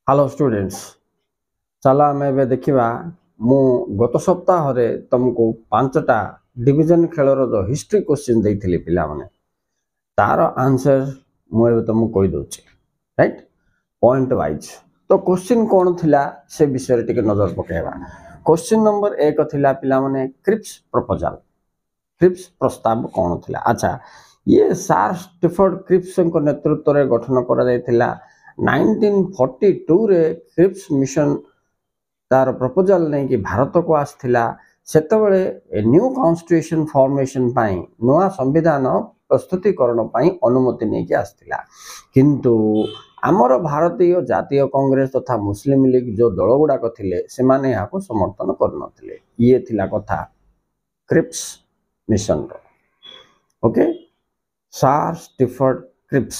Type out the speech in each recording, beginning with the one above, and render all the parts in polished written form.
Hello students चलो आम ए देखा मु गत सप्ताह तुमको 5टा डिवीजन खेलर जो हिस्ट्री क्वेश्चन देती पिला माने तार आंसर मुझे तुमको कही दूची राइट पॉइंट वाइज। तो क्वेश्चन कौन थिला से विषय टिके नजर पकेबा। क्वेश्चन नंबर 1 थिला पिला माने क्रिप्स प्रपोजल क्रिप्स प्रस्ताव कौन थिला। अच्छा ये सर स्टीफर्ड क्रिप्स नेतृत्व में गठन करा जायतिला 1942 रे क्रिप्स मिशन तार प्रपोजल नहीं कि भारत को आसथिला सेतबेले न्यू कॉन्स्टिट्यूशन फॉर्मेशन पाई नया संविधान प्रस्तुतिकरण पाई अनुमति नहीं कि आसथिला किंतु आमर भारतीय जातीय कांग्रेस तथा मुस्लिम लीग जो दल गुड़ाक थिले से माने याको समर्थन करनथिले। ये थिला कथा क्रिप्स मिशन रो ओके सर स्टीफर्ड क्रिप्स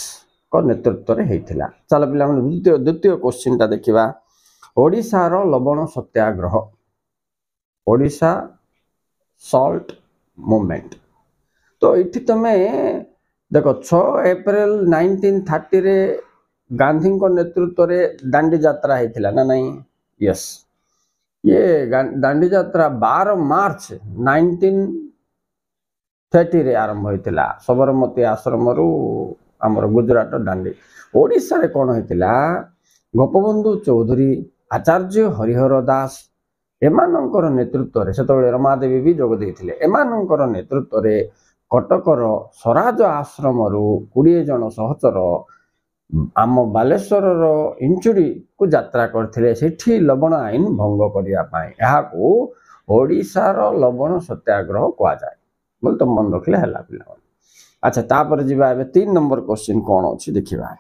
को नेतृत्व रे हेतिला। चलो पिला मन द्वितीय क्वेश्चन ता देखिबा ओडिशा रो लवण सत्याग्रह ओडिशा सॉल्ट मूवमेंट। तो इठी तमे देखो 6 अप्रैल 1930 रे गांधी को नेतृत्व रे दांडी यात्रा हेतिला ना नहीं। यस ये दांडी यात्रा 12 मार्च 1930 रे आरंभ होइतिला सबरमती आश्रम रु आमर गुजरात दांडी। ओडिशा रे कोन हेतिला गोपबंधु चौधरी आचार्य हरिहर दास एमानंकर नेतृत्व रे सेतबेले रमादेवी भी जोग देथिले। एमानंकर नेतृत्व रे कटकर स्वराज आश्रम रु 20 जन सहचर आम बालेश्वर रो इंचुड़ी को यात्रा करथिले सेठी लवण आईन भंग करिया पाए याको ओडिशा रो लवण सत्याग्रह कहा जाए बोल तो मन रखले हला पिला। अच्छा तापर जिबा एबे 3 नंबर क्वेश्चन कोन अछि देखिबा।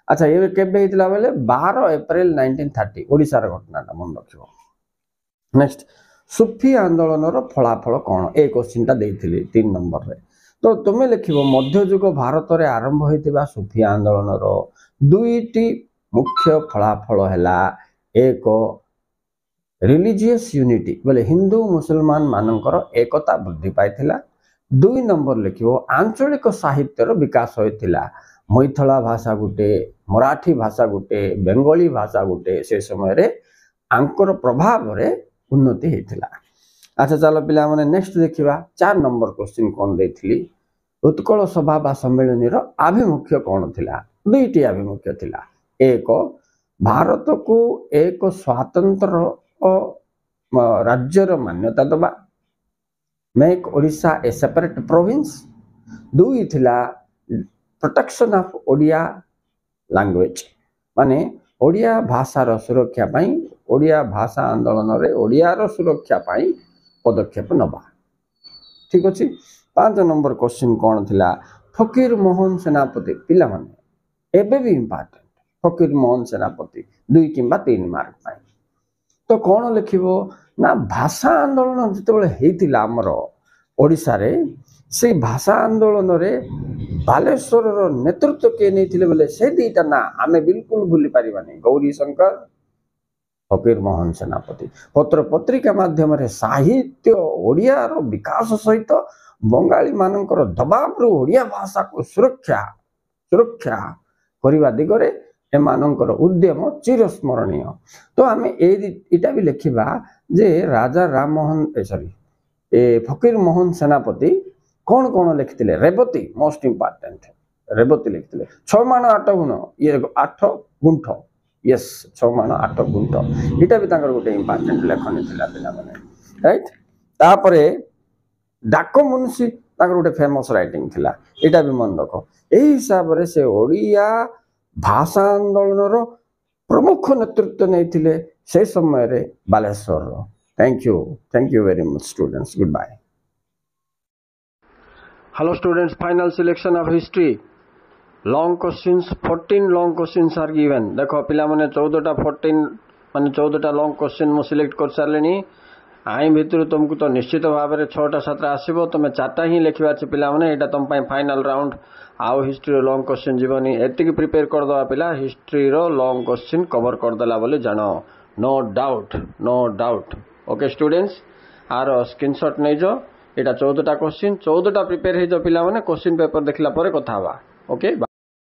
अच्छा ये केबे हितला बेले 12 अप्रैल 1930 ओडिशा रो घटनाटा मन रखिबो। नेक्स्ट सुफी आंदोलन रो फलाफल कोन ए क्वेश्चन ता देइथिली 3 नंबर रे। तो तुमे लिखिबो मध्ययुग भारत रे आरंभ होइतिबा सुफी आंदोलन रो दुईटी मुख्य फलाफल हैला एक रिलीजियस यूनिटी बोले हिंदू मुसलमान मानकर एकता वृद्धि पाइथिला। 2 नंबर लिखिबो आंचलिक साहित्यर विकास होइतिला मैथिला भाषा गुटे मराठी भाषा गुटे बेंगली भाषा गुटे से समय रे आंकर प्रभाव रे उन्नति हेतिला। अच्छा चलो पिला माने नेक्स्ट देखिबा 4 नंबर क्वेश्चन कोन देथिली उत्कल सभा बा सम्मेलन रो आभिमुख्य कोन थिला। दुईटी आभिमुख्य थिला एक भारत को एक स्वतंत्र राज्यर मान्यता दबा मेक ओडिशा ए सेपरेट प्रोविंस। दुई थिला प्रोटेक्शन ऑफ ओडिया लैंग्वेज माने ओडिया भाषार सुरक्षा पाई ओडिया भाषा आंदोलन रे ओडिया रो सुरक्षा पाई पदक्षेप नबा। ठीक अछि 5 नंबर क्वेश्चन कोन थिला फकीर मोहन सेनापति पिला माने एबे भी इंपोर्टेंट फकीर मोहन सेनापति 2 किंबा 3 मार्क पाई। तो कौन लिखिबो ना भाषा आंदोलन जितेबेले हेतिला हमर ओडिशा रे से भाषा आंदोलन रे बालेश्वर रो नेतृत्व के नेथिले बोले से दीटा ना आमे बिल्कुल भूली परिबानी गौरी शंकर फकीर मोहन सेनापति। पत्र पत्रिका माध्यम रे साहित्य ओडिया रो विकास सहित बंगाली मानकर दबाव रो ओडिया भाषा को सुरक्षा करिबा दिगरे एमानंकर उद्यम चिरस्मरणीय। तो आमे एटा भी लिखिबा जे राजा राम मोहन सॉरी फकीर मोहन सेनापति कौन कौन लिखिथिले रेवती मोस्ट इंपोर्टेंट रेवती लिखिथिले 6 माण 8 गुण ये 8 गुंठ। यस 6 माण 8 गुंठ एटा भी तांकर गोटे इंपोर्टेंट लेखन थिला पिला माने राइट। तापरे डाक मुंशी तांकर गोटे फेमस राइटिंग थिला एटा भी मन रखो। एही हिसाब रे से ओडिया भाषा आंदोलन रो प्रमुख नेतृत्व नहीं से समय रे बालेश्वर रो। Thank you very much students good bye. Hello students final selection of history long questions 14 long questions are given. देखो पिला माने 14टा 14 माने 14टा लॉन्ग क्वेश्चन मु सिलेक्ट कर सारलेनी आई भितर तुमको तो निश्चित भाव में 6टा 7टा आसीबो तुम 4टा ही लिखिबा छै पिला माने एटा तुम पई फाइनल राउंड आउ हिस्ट्री लॉन्ग क्वेश्चन जीवनी एतिक प्रिपेयर कर दवा पिला हिस्ट्री रो लॉन्ग क्वेश्चन कवर कर देला बोले जानो नो डाउट ओके स्टूडेंट्स आर स्क्रीनशॉट नै जो एटा 14टा क्वेश्चन 14टा प्रिपेयर हे जो पिला माने क्वेश्चन पेपर देखला परे कथा बा ओके।